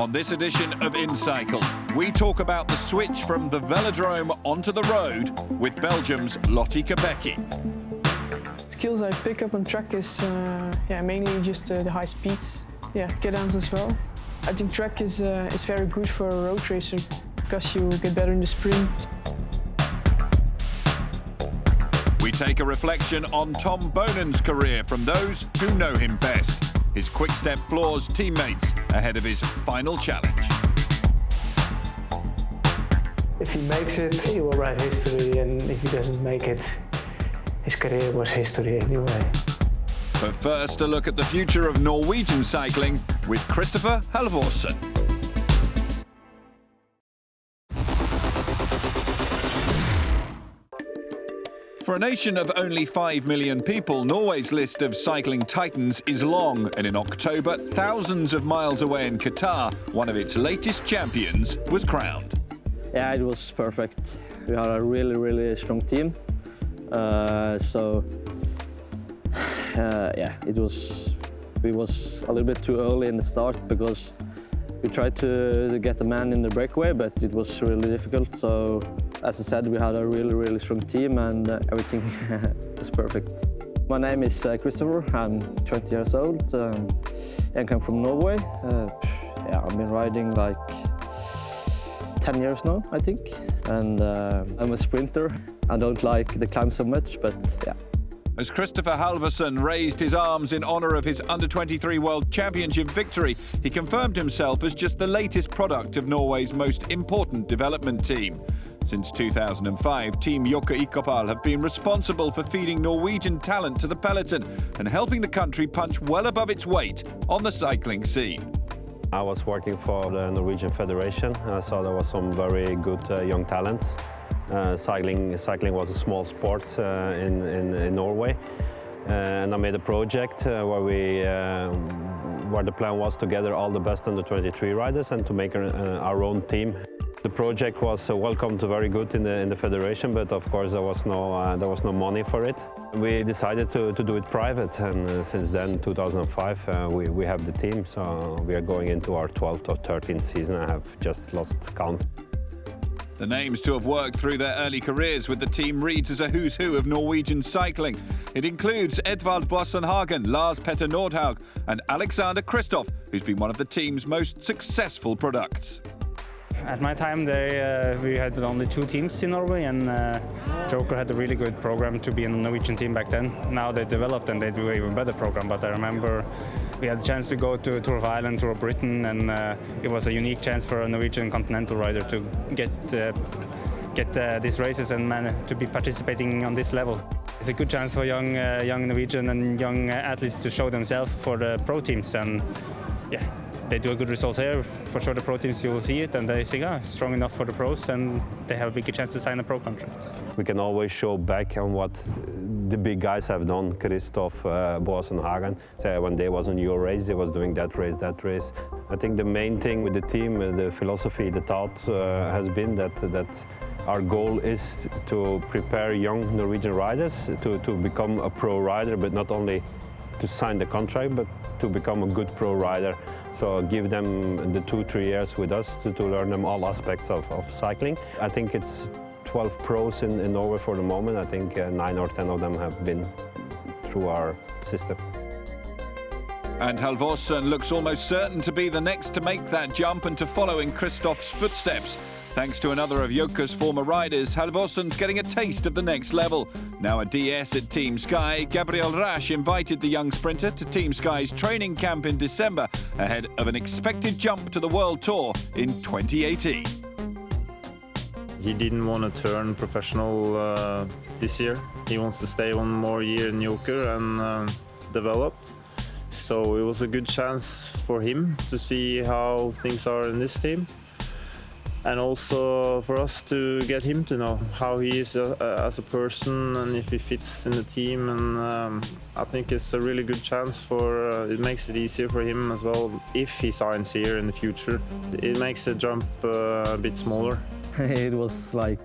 On this edition of inCycle, we talk about the switch from the velodrome onto the road with Belgium's Lotte Kopecky. Skills I pick up on track is mainly just the high speed, get-downs as well. I think track is very good for a road racer because you get better in the sprint. We take a reflection on Tom Boonen's career from those who know him best. His quick-step floors teammates ahead of his final challenge. If he makes it, he will write history, and if he doesn't make it, his career was history anyway. But first, a look at the future of Norwegian cycling with Kristoffer Halvorson. For a nation of only 5 million people, Norway's list of cycling titans is long, and in October, thousands of miles away in Qatar, one of its latest champions was crowned. Yeah, it was perfect. We had a really strong team. It was a little bit too early in the start because we tried to get the man in the breakaway, but it was really difficult. So, as I said, we had a really strong team and everything was perfect. My name is Kristoffer. I'm 20 years old and come from Norway. I've been riding like 10 years now, I think. And I'm a sprinter. I don't like the climb so much, but yeah. As Kristoffer Halvorson raised his arms in honour of his Under-23 World Championship victory, he confirmed himself as just the latest product of Norway's most important development team. Since 2005, Team inCycle have been responsible for feeding Norwegian talent to the peloton and helping the country punch well above its weight on the cycling scene. I was working for the Norwegian Federation, so there was some very good young talents. Cycling was a small sport in Norway, and I made a project where the plan was to gather all the best under-23 riders and to make our own team. The project was welcomed very good in the federation, but of course there was no money for it. We decided to do it private, and since then, 2005, we have the team. So we are going into our 12th or 13th season. I have just lost count. The names to have worked through their early careers with the team reads as a who's who of Norwegian cycling. It includes Edvald Boasson Hagen, Lars Petter Nordhaug and Alexander Kristoff, who's been one of the team's most successful products. At my time, we had only 2 teams in Norway, and Joker had a really good program to be in the Norwegian team back then. Now they developed and they do an even better program, but I remember we had a chance to go to Tour of Ireland, Tour of Britain, and it was a unique chance for a Norwegian continental rider to get these races and to be participating on this level. It's a good chance for young Norwegian and young athletes to show themselves for the pro teams, and they do a good result here. For sure the pro teams, you will see it and they think, strong enough for the pros, and they have a bigger chance to sign a pro contract. We can always show back on what the big guys have done. Kristoffer Boasson Hagen, when they was on your race, they was doing that race. I think the main thing with the team, the philosophy, the thought has been that our goal is to prepare young Norwegian riders to become a pro rider, but not only to sign the contract, but to become a good pro rider. So give them the 2-3 years with us to learn them all aspects of cycling. I think it's 12 pros in Norway for the moment. I think 9 or 10 of them have been through our system. And Halvorson looks almost certain to be the next to make that jump and to follow in Kristoff's footsteps. Thanks to another of Joker's former riders, Halvorson's getting a taste of the next level. Now a DS at Team Sky, Gabriel Rasch invited the young sprinter to Team Sky's training camp in December ahead of an expected jump to the World Tour in 2018. He didn't want to turn professional this year. He wants to stay one more year in Joker and develop. So it was a good chance for him to see how things are in this team. And also for us to get him to know how he is as a person and if he fits in the team. And I think it's a really good chance it makes it easier for him as well if he signs here in the future. It makes the jump a bit smaller. It was like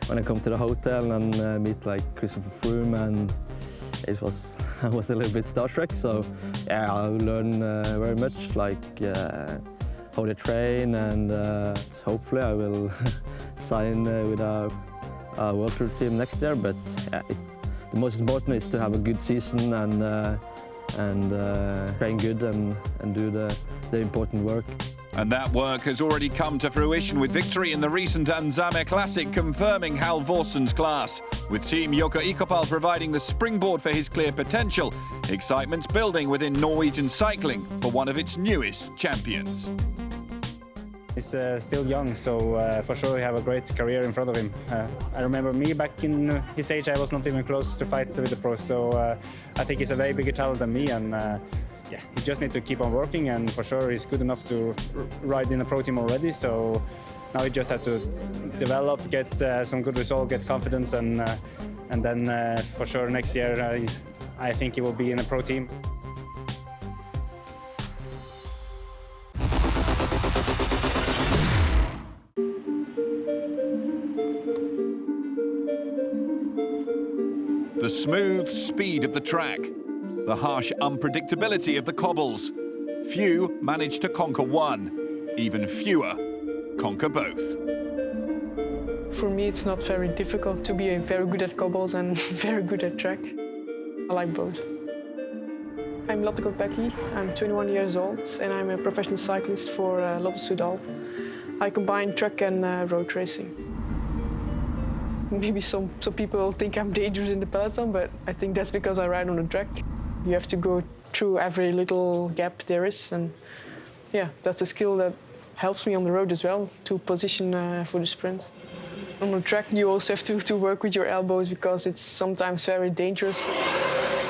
when I come to the hotel and meet like Kristoffer Froome, and I was a little bit starstruck. So yeah, I learned very much. Like how they train, and hopefully I will sign with a World Tour team next year. But yeah, the most important is to have a good season and train good and do the important work. And that work has already come to fruition with victory in the recent Anzame Classic, confirming Halvorson's class. With Team Lotte Kopecky providing the springboard for his clear potential, excitement's building within Norwegian cycling for one of its newest champions. He's still young, so for sure he have a great career in front of him. I remember me back in his age, I was not even close to fight with the pros, so I think he's a way bigger talent than me, and yeah, he just needs to keep on working, and for sure he's good enough to ride in a pro team already, so now he just has to develop, get some good results, get confidence, and then for sure next year I think he will be in a pro team. The smooth speed of the track, the harsh unpredictability of the cobbles. Few manage to conquer one, even fewer conquer both. For me, it's not very difficult to be very good at cobbles and very good at track. I like both. I'm Lotte Kopecky, I'm 21 years old and I'm a professional cyclist for Lotte Soudal. I combine track and road racing. Maybe some people think I'm dangerous in the peloton, but I think that's because I ride on the track. You have to go through every little gap there is, and yeah, that's a skill that helps me on the road as well, to position for the sprint. On the track you also have to work with your elbows because it's sometimes very dangerous.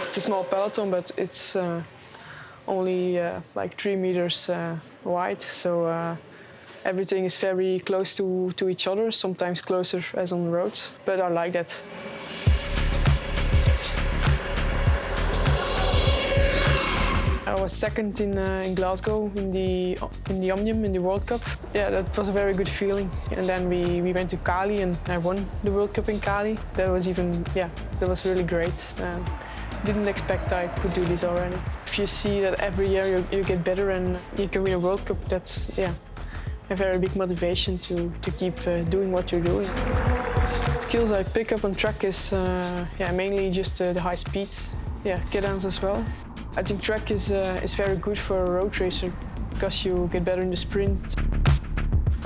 It's a small peloton, but it's only like 3 meters wide, so everything is very close to each other, sometimes closer as on the road, but I like that. I was second in Glasgow in the Omnium in the World Cup. Yeah, that was a very good feeling. And then we went to Cali and I won the World Cup in Cali. That was that was really great. Didn't expect I could do this already. If you see that every year you get better and you can win a World Cup, that's a very big motivation to keep doing what you're doing. Skills I pick up on track is mainly just the high speed, get-ons as well. I think track is very good for a road racer because you get better in the sprint.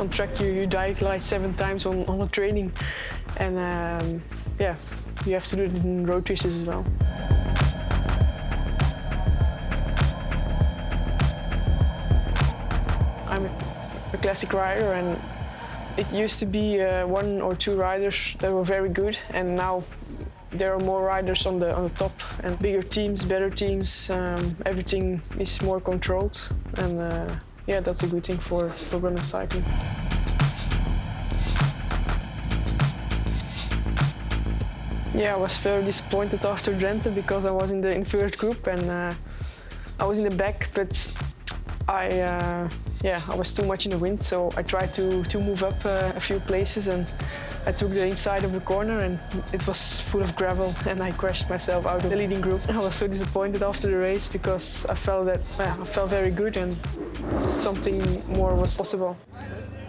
On track you dive 7 times on a training, and you have to do it in road races as well. I'm a classic rider, and it used to be 1 or 2 riders that were very good, and now there are more riders on the top, and bigger teams, better teams. Everything is more controlled, and that's a good thing for women's cycling. Yeah, I was very disappointed after Drenthe because I was in the first group and I was in the back, but I was too much in the wind, so I tried to move up a few places, and I took the inside of the corner and it was full of gravel and I crashed myself out of the leading group. I was so disappointed after the race because I felt very good and something more was possible.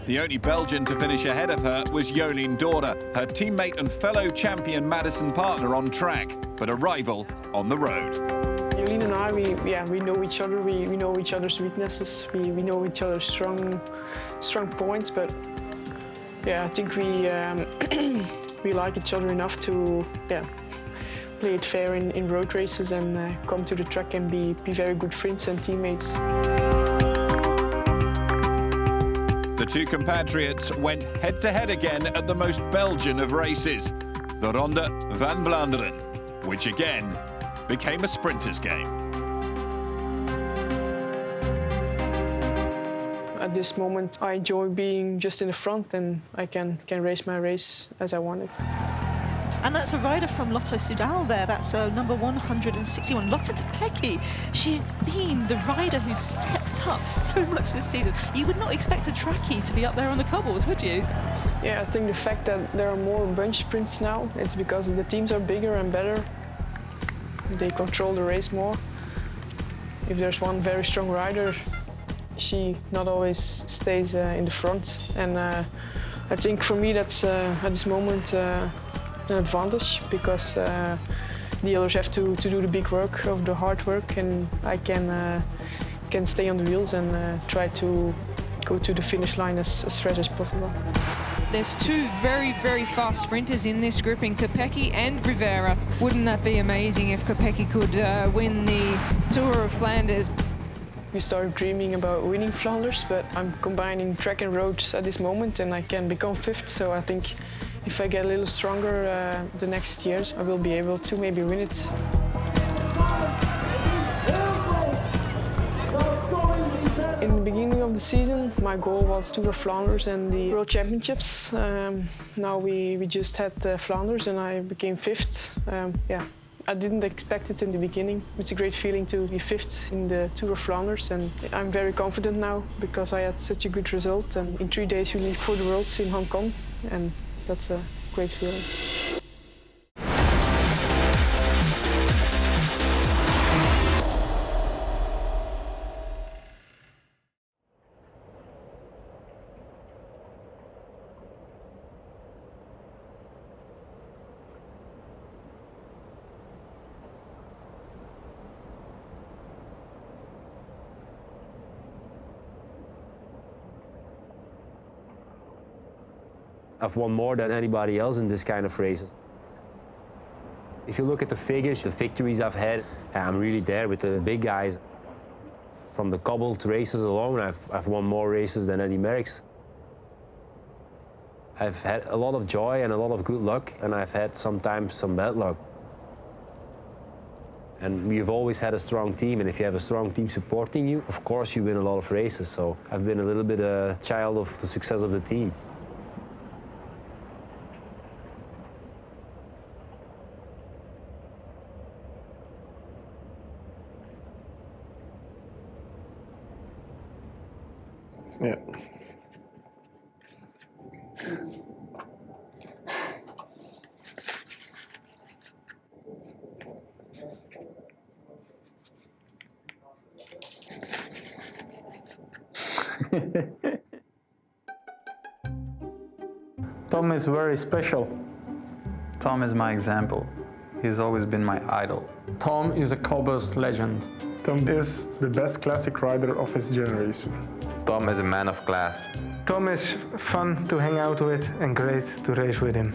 The only Belgian to finish ahead of her was Jolien D'Orde, her teammate and fellow champion Madison partner on track, but a rival on the road. Jolien and I, we know each other, we know each other's weaknesses, we know each other's strong points, but I think we like each other enough to play it fair in road races and come to the track and be very good friends and teammates. The two compatriots went head-to-head again at the most Belgian of races, the Ronde van Vlaanderen, which again became a sprinter's game. At this moment, I enjoy being just in the front and I can race my race as I want it. And that's a rider from Lotte Soudal there. That's number 161, Lotte Kopecky. She's been the rider who's stepped up so much this season. You would not expect a trackie to be up there on the cobbles, would you? Yeah, I think the fact that there are more bunch sprints now, it's because the teams are bigger and better. They control the race more. If there's one very strong rider, she not always stays in the front. And I think for me that's at this moment an advantage, because the others have to do the big work, of the hard work, and I can stay on the wheels and try to go to the finish line as fresh as possible. There's two very, very fast sprinters in this group, in Kopecky and Rivera. Wouldn't that be amazing if Kopecky could win the Tour of Flanders? We started dreaming about winning Flanders, but I'm combining track and roads at this moment, and I can become fifth. So I think if I get a little stronger the next years, I will be able to maybe win it. In the beginning of the season, my goal was Tour of Flanders and the World Championships. Now we just had Flanders and I became fifth. I didn't expect it in the beginning. It's a great feeling to be fifth in the Tour of Flanders, and I'm very confident now because I had such a good result. And in 3 days we leave for the Worlds in Hong Kong, and that's a great feeling. I've won more than anybody else in this kind of races. If you look at the figures, the victories I've had, I'm really there with the big guys. From the cobbled races alone, I've won more races than Eddy Merckx. I've had a lot of joy and a lot of good luck, and I've had sometimes some bad luck. And we've always had a strong team, and if you have a strong team supporting you, of course you win a lot of races. So I've been a little bit a child of the success of the team. Yeah. Tom is very special. Tom is my example. He's always been my idol. Tom is a Cobblers legend. Tom is the best classic rider of his generation. Tom is a man of class. Tom is fun to hang out with and great to race with him.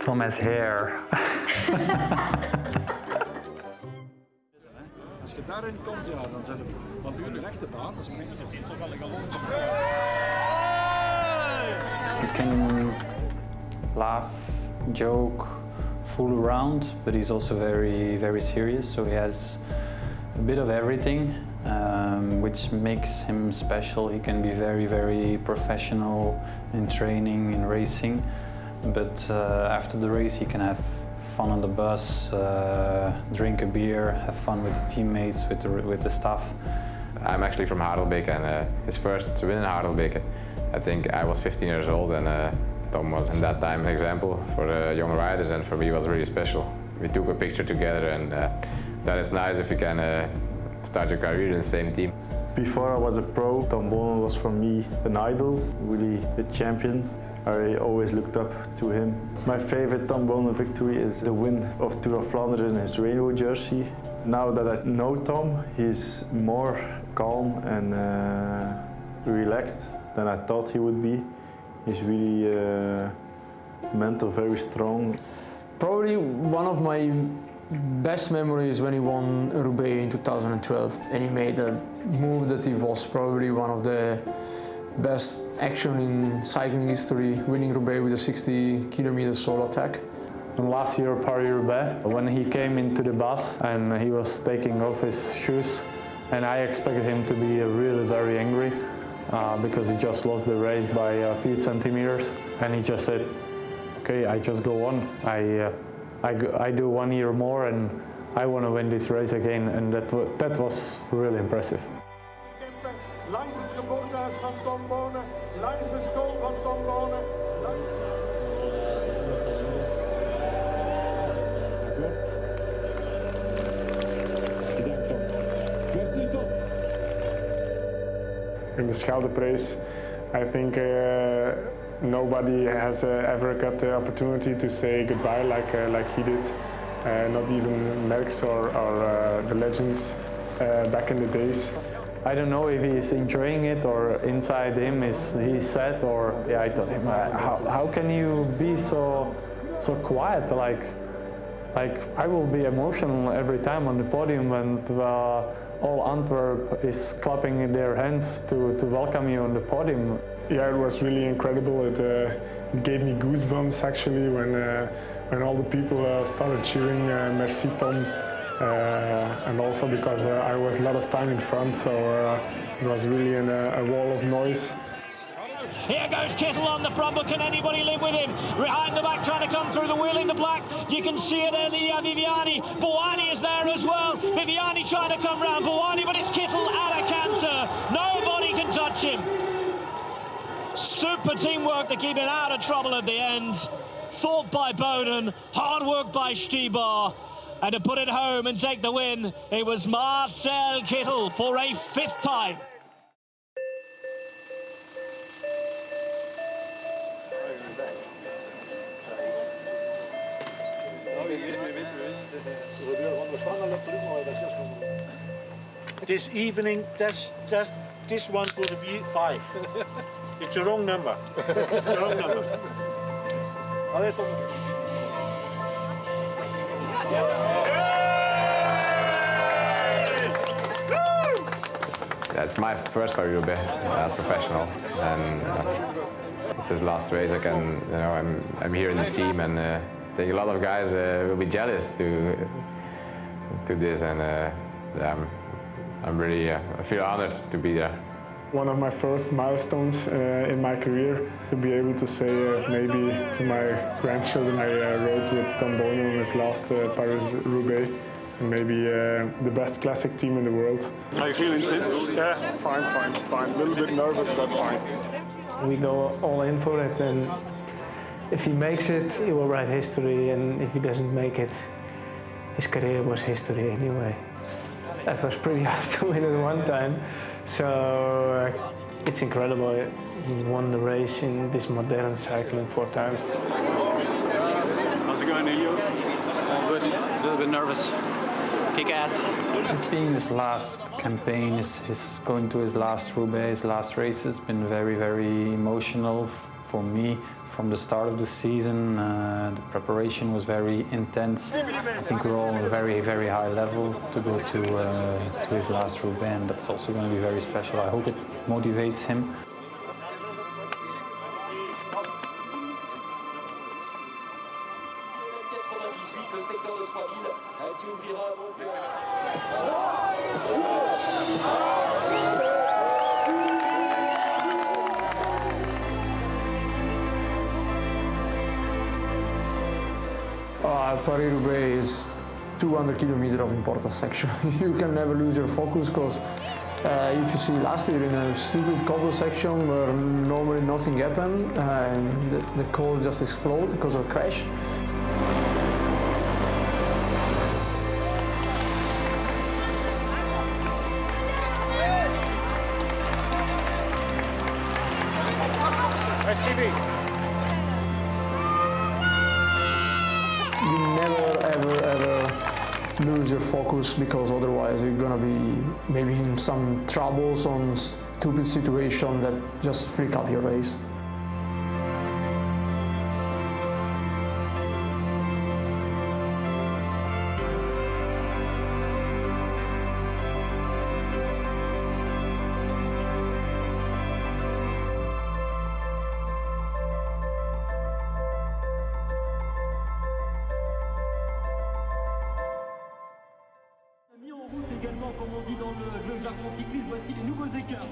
Tom has hair. Als je daarin komt, ja, dan zijn er natuurlijk rechte baan, dan springen ze toch wel lekker los. He can laugh, joke, fool around, but he's also very, very serious. So he has a bit of everything, which makes him special. He can be very, very professional in training, in racing, but after the race he can have fun on the bus, drink a beer, have fun with the teammates, with the staff. I'm actually from Harelbeke, and his first win in Harelbeke, I think I was 15 years old, and Tom was in that time an example for the young riders, and for me it was really special. We took a picture together, and that is nice if you can start your career in the same team. Before I was a pro, Tom Boonen was for me an idol, really a champion. I always looked up to him. My favorite Tom Boonen victory is the win of Tour of Flanders in his rainbow jersey. Now that I know Tom, he's more calm and relaxed than I thought he would be. He's really mental, very strong. Probably one of my best memories when he won Roubaix in 2012, and he made a move that he was probably one of the best action in cycling history, winning Roubaix with a 60-kilometer solo attack. And last year, Paris-Roubaix, when he came into the bus and he was taking off his shoes, and I expected him to be really very angry because he just lost the race by a few centimeters, and he just said, "Okay, I just go on. I do 1 year more, and I want to win this race again," and that was really impressive. Langs het geboortehuis van Tom Boonen, langs de school van Tom Boonen. Bedankt Tom. Merci Tom. in the Scheldeprijs. I think nobody has ever got the opportunity to say goodbye like he did. Not even Merckx or the legends back in the days. I don't know if he's enjoying it or inside him he's sad, or yeah, I told him, how can you be so quiet? Like I will be emotional every time on the podium, and all Antwerp is clapping in their hands to welcome you on the podium. Yeah, it was really incredible. It gave me goosebumps actually when all the people started cheering "Merci Tom," and also because I was a lot of time in front, so it was really a wall of noise. Here goes Kittel on the front, but can anybody live with him? Behind the back, trying to come through the wheel in the black. You can see it, Elia Viviani. Bouhanni is there as well. Viviani trying to come round Bouhanni, but it's Kittel at a canter. Nobody can touch him. Super teamwork to keep him out of trouble at the end. Thought by Boonen, hard work by Stibar. And to put it home and take the win, it was Marcel Kittel for a 5th time. This evening, this one could be 5. It's the wrong number. The wrong number. It's my first Paris-Roubaix as professional, and it's his last race. I'm here in the team, and I think a lot of guys will be jealous to this, and I'm really I feel honored to be there. One of my first milestones in my career, to be able to say maybe to my grandchildren I rode with Tom Boonen on his last Paris-Roubaix, and maybe the best classic team in the world. How are you feeling, Tim? Yeah, fine. A little bit nervous, but fine. We go all in for it, and if he makes it, he will write history, and if he doesn't make it, his career was history anyway. That was pretty hard to win at one time, so it's incredible. He won the race in this modern cycling 4 times. How's it going, Elio? All good. A little bit nervous. Kick ass. This being his last campaign, his going to his last Roubaix, his last race has been very, very emotional for me. From the start of the season, the preparation was very intense. I think we're all on a very, very high level to go to his last Roubaix, and that's also going to be very special. I hope it motivates him. Paris-Roubaix is 200 kilometers of important section. You can never lose your focus, because if you see last year in a stupid cobble section where normally nothing happened, and the course just exploded because of a crash. You never ever lose your focus, because otherwise you're gonna be maybe in some trouble, some stupid situation that just freak up your race. Également, comme on dit dans le jargon cycliste, voici les nouveaux écarts.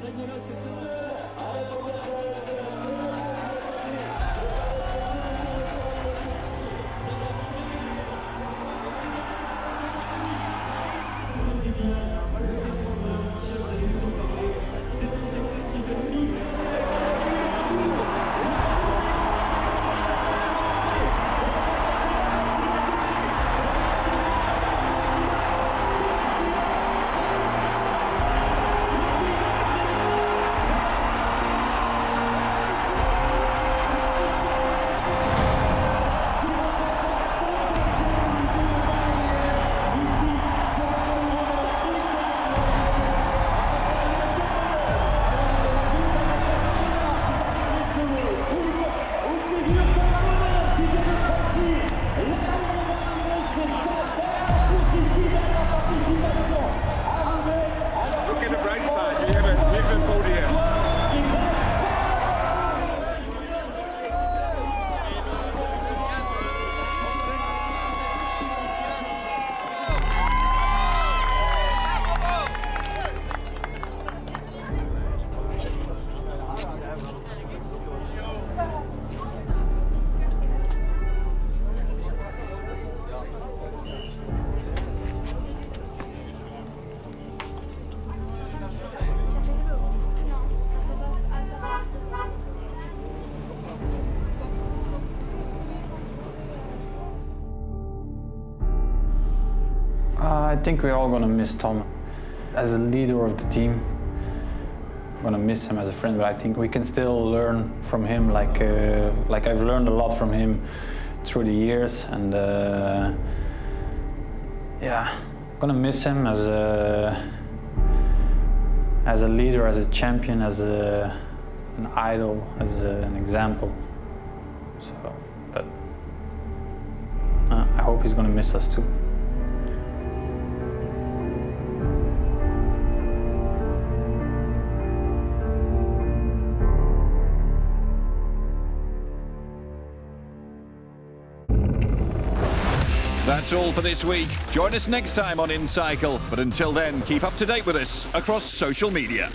I think we're all going to miss Tom as a leader of the team. I'm going to miss him as a friend, but I think we can still learn from him. Like I've learned a lot from him through the years, and yeah, I'm going to miss him as a leader, as a champion, as an idol, as an example. So, but I hope he's going to miss us too. That's all for this week. Join us next time on inCycle. But until then, keep up to date with us across social media.